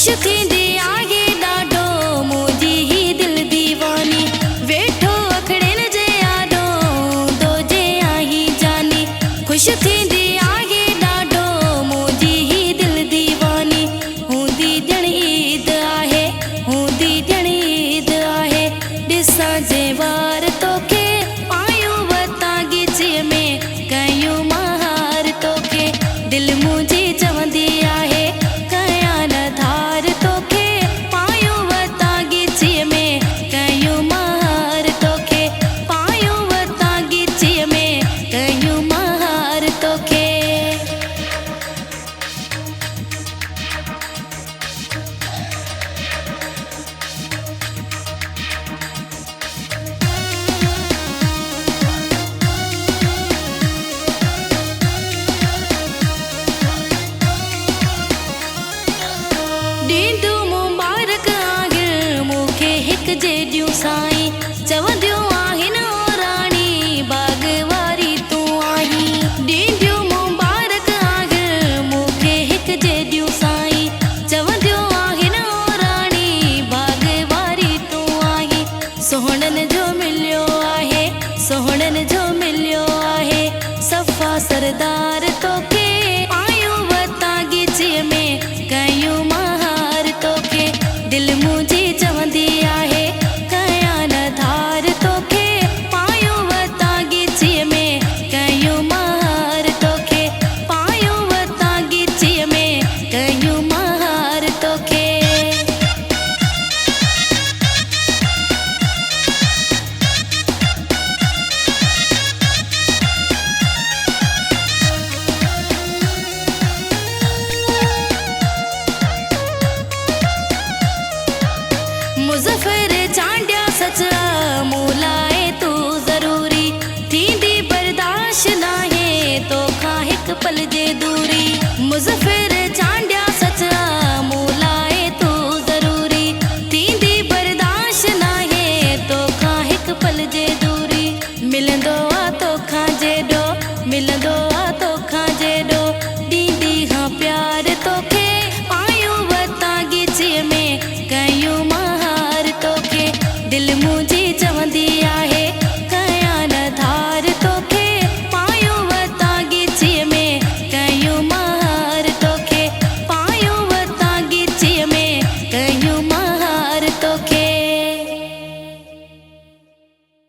ख़ुश थींदी आहे ॾाढो मुंहिंजी ही दिल दीवानी। वेठो अखड़नि जे यादो दो जे आई जानी। ख़ुश थींदी आहे ॾाढो मुंहिंजी ही दिल दीवानी। हूंदी ॼण ईद आहे, हूंदी ॼण ईद आहे। ॾिसां जे वार तोखे पायूं वतां ॻिचीअ में कयूं महार तोखे। दिल मुंहिंजी चवंदी आहे कयां न धार तोखे। पायूं वतां ॻिचीअ में कयूं महार तोखे। पायूं वतां ॻिचीअ में कयूं महार तोखे। ॾींदो मुबारक आहिनि मूंखे हिकु जेॾियूं साईं। चवंदियूं आहिनि ओ राणी बाग़ वारी तूं आहीं। ॾींदियूं मुबारक आहिनि मूंखे हिकु जेॾियूं साईं। चवंदियूं आहिनि ओ राणी बाग़ वारी तूं आहीं। सोहणनि जो मिलियो आहे, सोहणनि जो मिलियो आहे। सफ़ा सरदार तो